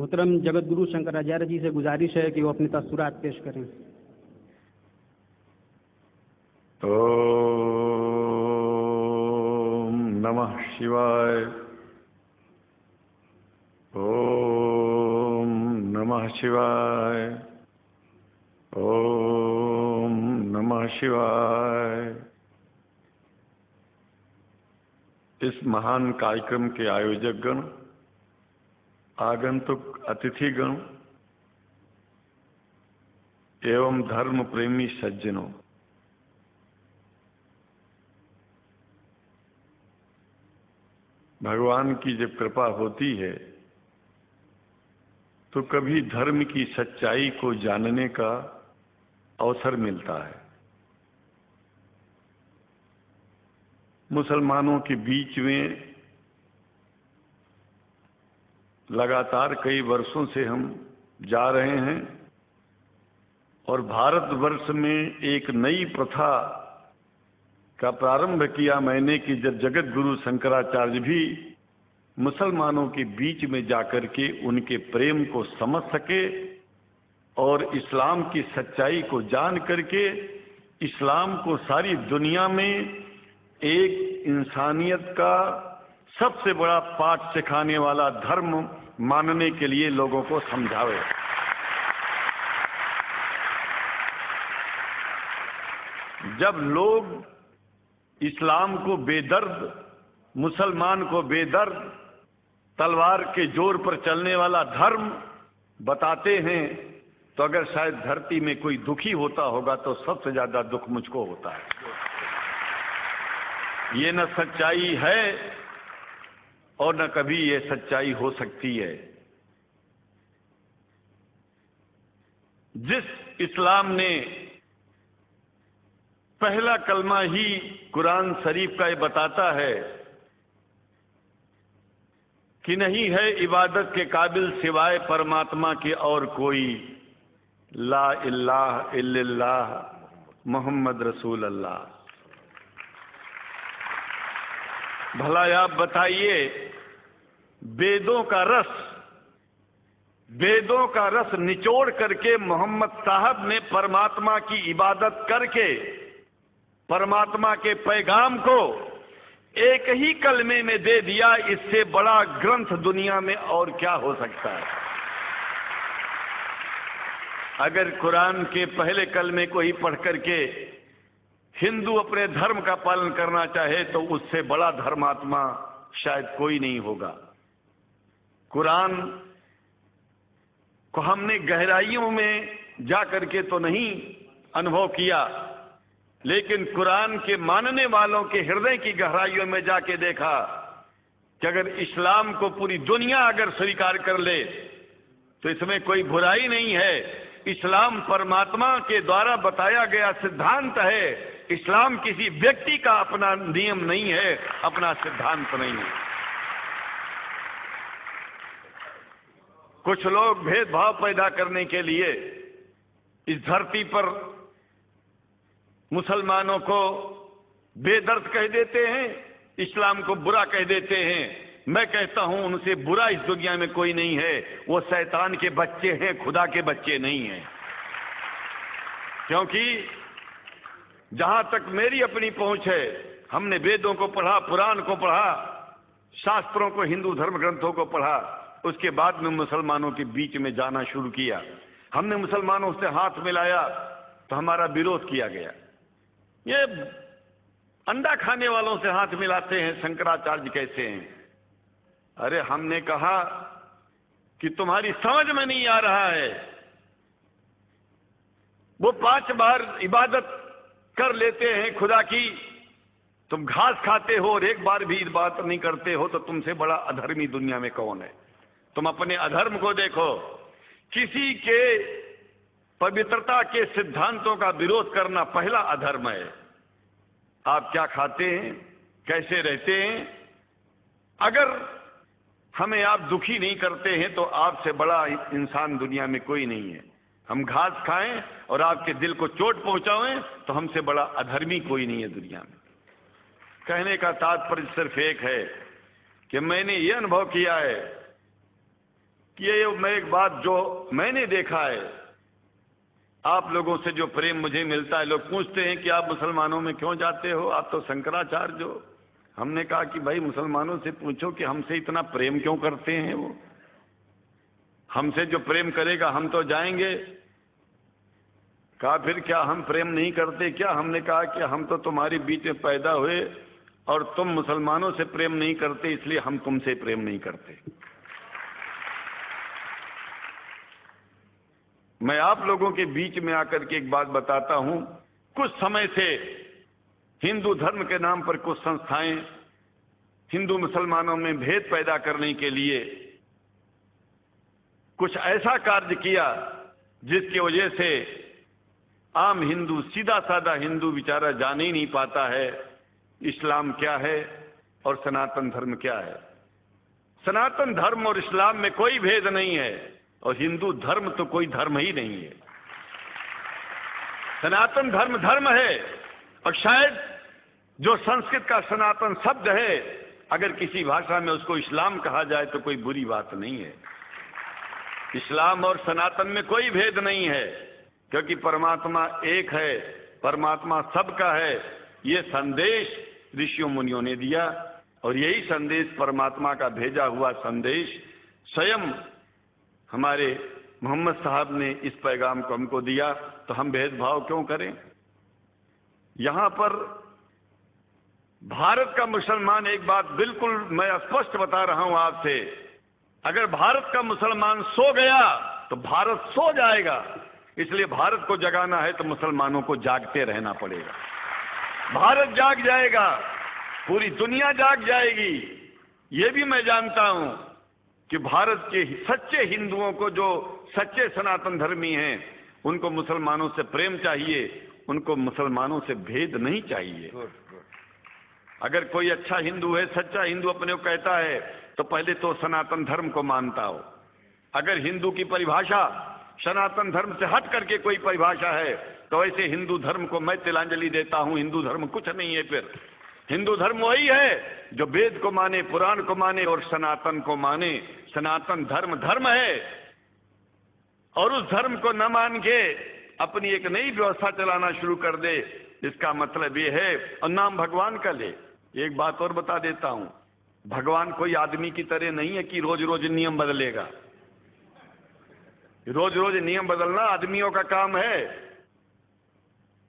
मोहतरम जगत गुरु शंकराचार्य जी से गुजारिश है कि वो अपनी तस्सुरात पेश करें। ओम नमः शिवाय। ओम नमः शिवाय। ओम नमः शिवाय। इस महान कार्यक्रम के आयोजक गण, आगंतुक अतिथिगण एवं धर्म प्रेमी सज्जनों, भगवान की जब कृपा होती है तो कभी धर्म की सच्चाई को जानने का अवसर मिलता है। मुसलमानों के बीच में लगातार कई वर्षों से हम जा रहे हैं और भारतवर्ष में एक नई प्रथा का प्रारंभ किया मैंने कि जब जगत गुरु शंकराचार्य भी मुसलमानों के बीच में जाकर के उनके प्रेम को समझ सके और इस्लाम की सच्चाई को जान करके इस्लाम को सारी दुनिया में एक इंसानियत का सबसे बड़ा पाठ सिखाने वाला धर्म मानने के लिए लोगों को समझावे। जब लोग इस्लाम को बेदर्द, मुसलमान को बेदर्द, तलवार के जोर पर चलने वाला धर्म बताते हैं तो अगर शायद धरती में कोई दुखी होता होगा तो सबसे ज्यादा दुख मुझको होता है। ये न सच्चाई है और न कभी ये सच्चाई हो सकती है। जिस इस्लाम ने पहला कलमा ही कुरान शरीफ का ये बताता है कि नहीं है इबादत के काबिल सिवाय परमात्मा के और कोई, ला इलाहा इल्लल्लाह मोहम्मद रसूल अल्लाह। भला आप बताइए, वेदों का रस निचोड़ करके मोहम्मद साहब ने परमात्मा की इबादत करके परमात्मा के पैगाम को एक ही कलमे में दे दिया। इससे बड़ा ग्रंथ दुनिया में और क्या हो सकता है। अगर कुरान के पहले कलमे को ही पढ़ करके हिंदू अपने धर्म का पालन करना चाहे तो उससे बड़ा धर्मात्मा शायद कोई नहीं होगा। कुरान को हमने गहराइयों में जा करके तो नहीं अनुभव किया, लेकिन कुरान के मानने वालों के हृदय की गहराइयों में जाके देखा कि अगर इस्लाम को पूरी दुनिया अगर स्वीकार कर ले तो इसमें कोई बुराई नहीं है। इस्लाम परमात्मा के द्वारा बताया गया सिद्धांत है। इस्लाम किसी व्यक्ति का अपना नियम नहीं है, अपना सिद्धांत नहीं है। कुछ लोग भेदभाव पैदा करने के लिए इस धरती पर मुसलमानों को बेदर्द कह देते हैं, इस्लाम को बुरा कह देते हैं। मैं कहता हूं उनसे बुरा इस दुनिया में कोई नहीं है। वो शैतान के बच्चे हैं, खुदा के बच्चे नहीं हैं। क्योंकि जहां तक मेरी अपनी पहुंच है, हमने वेदों को पढ़ा, पुराण को पढ़ा, शास्त्रों को, हिंदू धर्म ग्रंथों को पढ़ा। उसके बाद में मुसलमानों के बीच में जाना शुरू किया। हमने मुसलमानों से हाथ मिलाया तो हमारा विरोध किया गया। ये अंडा खाने वालों से हाथ मिलाते हैं, शंकराचार्य कैसे हैं? अरे हमने कहा कि तुम्हारी समझ में नहीं आ रहा है। वो 5 बार इबादत कर लेते हैं खुदा की, तुम घास खाते हो और एक बार भी इबादत नहीं करते हो, तो तुमसे बड़ा अधर्मी दुनिया में कौन है? तुम अपने अधर्म को देखो। किसी के पवित्रता के सिद्धांतों का विरोध करना पहला अधर्म है। आप क्या खाते हैं, कैसे रहते हैं, अगर हमें आप दुखी नहीं करते हैं तो आपसे बड़ा इंसान दुनिया में कोई नहीं है। हम घास खाएं और आपके दिल को चोट पहुंचाएं तो हमसे बड़ा अधर्मी कोई नहीं है दुनिया में। कहने का तात्पर्य सिर्फ एक है कि मैंने ये अनुभव किया है कि ये मैं एक बात जो मैंने देखा है, आप लोगों से जो प्रेम मुझे मिलता है, लोग पूछते हैं कि आप मुसलमानों में क्यों जाते हो, आप तो शंकराचार्य हो। हमने कहा कि भाई मुसलमानों से पूछो कि हमसे इतना प्रेम क्यों करते हैं, वो हमसे जो प्रेम करेगा हम तो जाएंगे। कहा फिर क्या हम प्रेम नहीं करते क्या? हमने कहा कि हम तो तुम्हारे बीच में पैदा हुए और तुम मुसलमानों से प्रेम नहीं करते, इसलिए हम तुमसे प्रेम नहीं करते। मैं आप लोगों के बीच में आकर के एक बात बताता हूं, कुछ समय से हिंदू धर्म के नाम पर कुछ संस्थाएं हिंदू मुसलमानों में भेद पैदा करने के लिए कुछ ऐसा कार्य किया जिसकी वजह से आम हिंदू, सीधा साधा हिंदू बेचारा जान ही नहीं पाता है इस्लाम क्या है और सनातन धर्म क्या है। सनातन धर्म और इस्लाम में कोई भेद नहीं है और हिंदू धर्म तो कोई धर्म ही नहीं है। सनातन धर्म धर्म है और शायद जो संस्कृत का सनातन शब्द है, अगर किसी भाषा में उसको इस्लाम कहा जाए तो कोई बुरी बात नहीं है। इस्लाम और सनातन में कोई भेद नहीं है, क्योंकि परमात्मा एक है, परमात्मा सबका है। ये संदेश ऋषियों मुनियों ने दिया और यही संदेश परमात्मा का भेजा हुआ संदेश स्वयं हमारे मोहम्मद साहब ने इस पैगाम को हमको दिया, तो हम भेदभाव क्यों करें? यहां पर भारत का मुसलमान, एक बात बिल्कुल मैं स्पष्ट बता रहा हूं आपसे, अगर भारत का मुसलमान सो गया तो भारत सो जाएगा। इसलिए भारत को जगाना है तो मुसलमानों को जागते रहना पड़ेगा। भारत जाग जाएगा, पूरी दुनिया जाग जाएगी। ये भी मैं जानता हूं कि भारत के सच्चे हिंदुओं को, जो सच्चे सनातन धर्मी हैं, उनको मुसलमानों से प्रेम चाहिए, उनको मुसलमानों से भेद नहीं चाहिए। अगर कोई अच्छा हिंदू है, सच्चा हिंदू अपने को कहता है, तो पहले तो सनातन धर्म को मानता हो। अगर हिंदू की परिभाषा सनातन धर्म से हट करके कोई परिभाषा है, तो ऐसे हिंदू धर्म को मैं तिलांजलि देता हूं। हिंदू धर्म कुछ नहीं है। फिर हिंदू धर्म वही है जो वेद को माने, पुराण को माने और सनातन को माने। सनातन धर्म धर्म है और उस धर्म को न मान के अपनी एक नई व्यवस्था चलाना शुरू कर दे, इसका मतलब ये है, और नाम भगवान का ले। एक बात और बता देता हूं, भगवान कोई आदमी की तरह नहीं है कि रोज रोज नियम बदलेगा। रोज रोज नियम बदलना आदमियों का काम है।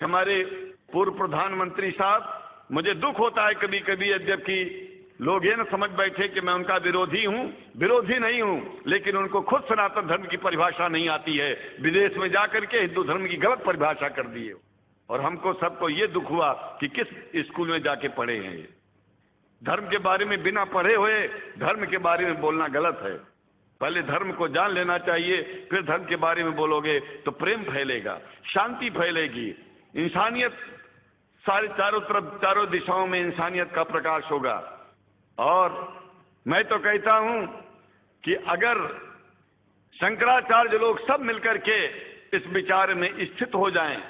हमारे पूर्व प्रधानमंत्री साहब, मुझे दुख होता है कभी कभी, जबकि लोग ये न समझ बैठे कि मैं उनका विरोधी हूं। विरोधी नहीं हूं, लेकिन उनको खुद सनातन धर्म की परिभाषा नहीं आती है। विदेश में जाकर के हिंदू धर्म की गलत परिभाषा कर दी है और हमको सबको ये दुख हुआ कि किस स्कूल में जाके पढ़े हैं। ये धर्म के बारे में बिना पढ़े हुए धर्म के बारे में बोलना गलत है। पहले धर्म को जान लेना चाहिए, फिर धर्म के बारे में बोलोगे तो प्रेम फैलेगा, शांति फैलेगी, इंसानियत सारे चारों तरफ, चारों दिशाओं में इंसानियत का प्रकाश होगा। और मैं तो कहता हूं कि अगर शंकराचार्य लोग सब मिलकर के इस विचार में स्थित हो जाएं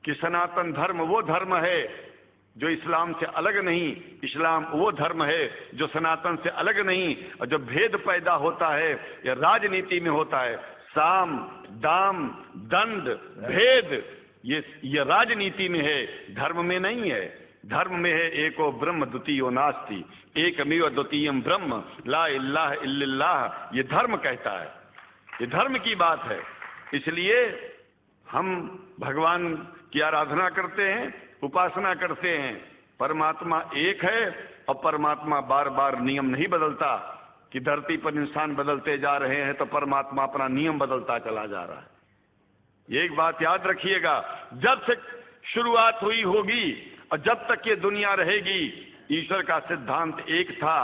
कि सनातन धर्म वो धर्म है जो इस्लाम से अलग नहीं, इस्लाम वो धर्म है जो सनातन से अलग नहीं, और जो भेद पैदा होता है या राजनीति में होता है, साम दाम दंड भेद, ये राजनीति में है, धर्म में नहीं है। धर्म में है एको ब्रह्म द्वितीयो नास्ति, एकमेव द्वितीयम ब्रह्म ला इलाहा इल्लल्लाह। ये धर्म कहता है, ये धर्म की बात है। इसलिए हम भगवान की आराधना करते हैं, उपासना करते हैं। परमात्मा एक है और परमात्मा बार बार नियम नहीं बदलता कि धरती पर इंसान बदलते जा रहे हैं तो परमात्मा अपना नियम बदलता चला जा रहा है। ये एक बात याद रखिएगा, जब से शुरुआत हुई होगी और जब तक ये दुनिया रहेगी, ईश्वर का सिद्धांत एक था,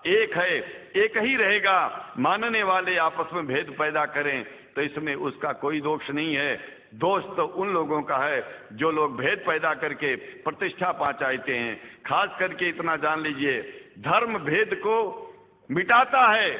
एक है, एक ही रहेगा। मानने वाले आपस में भेद पैदा करें तो इसमें उसका कोई दोष नहीं है। दोष तो उन लोगों का है जो लोग भेद पैदा करके प्रतिष्ठा पा चाहते हैं। खास करके इतना जान लीजिए, धर्म भेद को मिटाता है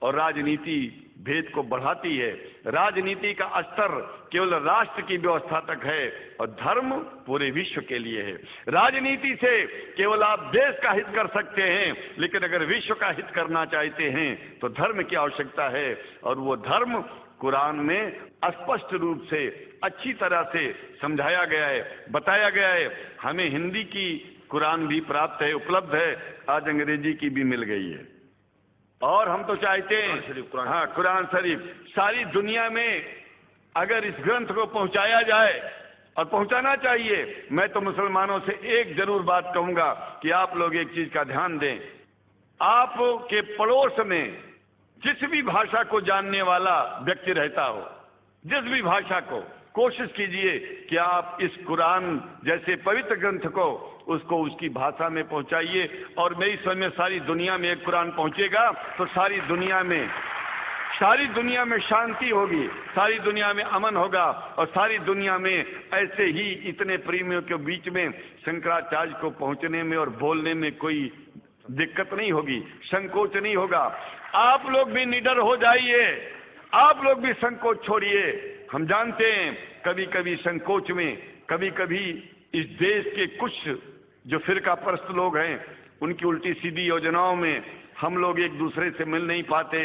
और राजनीति भेद को बढ़ाती है। राजनीति का स्तर केवल राष्ट्र की व्यवस्था तक है और धर्म पूरे विश्व के लिए है। राजनीति से केवल आप देश का हित कर सकते हैं, लेकिन अगर विश्व का हित करना चाहते हैं तो धर्म की आवश्यकता है। और वो धर्म कुरान में स्पष्ट रूप से अच्छी तरह से समझाया गया है, बताया गया है। हमें हिंदी की कुरान भी प्राप्त है, उपलब्ध है, आज अंग्रेजी की भी मिल गई है। और हम तो चाहते हैं हाँ, कुरान शरीफ सारी दुनिया में अगर इस ग्रंथ को पहुंचाया जाए, और पहुंचाना चाहिए। मैं तो मुसलमानों से एक जरूर बात कहूंगा कि आप लोग एक चीज का ध्यान दें, आपके पड़ोस में जिस भी भाषा को जानने वाला व्यक्ति रहता हो, जिस भी भाषा को, कोशिश कीजिए कि आप इस कुरान जैसे पवित्र ग्रंथ को उसको उसकी भाषा में पहुंचाइए। और मेरी समझ में सारी दुनिया में एक कुरान पहुंचेगा तो सारी दुनिया में शांति होगी, सारी दुनिया में अमन होगा, और सारी दुनिया में ऐसे ही इतने प्रेमियों के बीच में शंकराचार्य को पहुंचने में और बोलने में कोई दिक्कत नहीं होगी, संकोच नहीं होगा। आप लोग भी निडर हो जाइए, आप लोग भी संकोच छोड़िए। हम जानते हैं कभी कभी संकोच में, कभी कभी इस देश के कुछ जो फिरका परस्त लोग हैं उनकी उल्टी सीधी योजनाओं में हम लोग एक दूसरे से मिल नहीं पाते।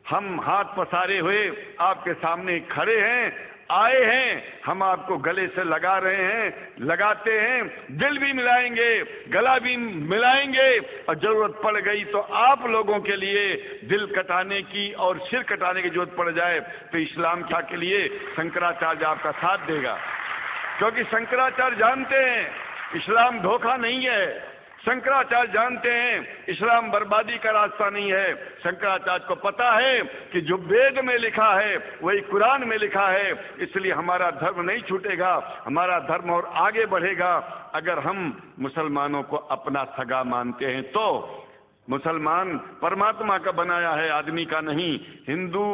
हम हाथ पसारे हुए आपके सामने खड़े हैं, आए हैं, हम आपको गले से लगा रहे हैं, लगाते हैं, दिल भी मिलाएंगे, गला भी मिलाएंगे, और जरूरत पड़ गई तो आप लोगों के लिए दिल कटाने की और सिर कटाने की जरूरत पड़ जाए तो इस्लाम के लिए शंकराचार्य आपका साथ देगा। क्योंकि शंकराचार्य जानते हैं इस्लाम धोखा नहीं है, शंकराचार्य जानते हैं इस्लाम बर्बादी का रास्ता नहीं है। शंकराचार्य को पता है कि जो वेद में लिखा है वही कुरान में लिखा है, इसलिए हमारा धर्म नहीं छूटेगा, हमारा धर्म और आगे बढ़ेगा। अगर हम मुसलमानों को अपना सगा मानते हैं तो मुसलमान परमात्मा का बनाया है, आदमी का नहीं। हिंदू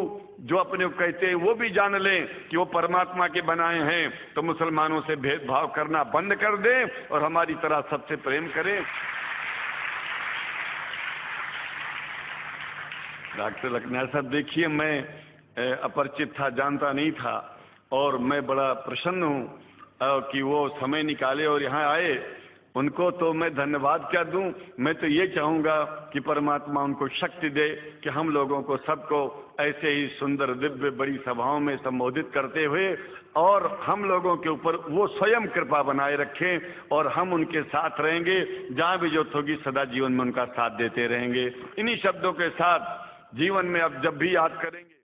जो अपने को कहते हैं वो भी जान लें कि वो परमात्मा के बनाए हैं, तो मुसलमानों से भेदभाव करना बंद कर दें और हमारी तरह सबसे प्रेम करें। डॉक्टर लखनऊ साहब, देखिए मैं अपरिचित था, जानता नहीं था, और मैं बड़ा प्रसन्न हूँ कि वो समय निकाले और यहाँ आए। उनको तो मैं धन्यवाद क्या दूं, मैं तो ये चाहूँगा कि परमात्मा उनको शक्ति दे कि हम लोगों को सबको ऐसे ही सुंदर दिव्य बड़ी सभाओं में संबोधित करते हुए और हम लोगों के ऊपर वो स्वयं कृपा बनाए रखें और हम उनके साथ रहेंगे, जहाँ भी जो होगी सदा जीवन में उनका साथ देते रहेंगे। इन्हीं शब्दों के साथ जीवन में अब जब भी याद करेंगे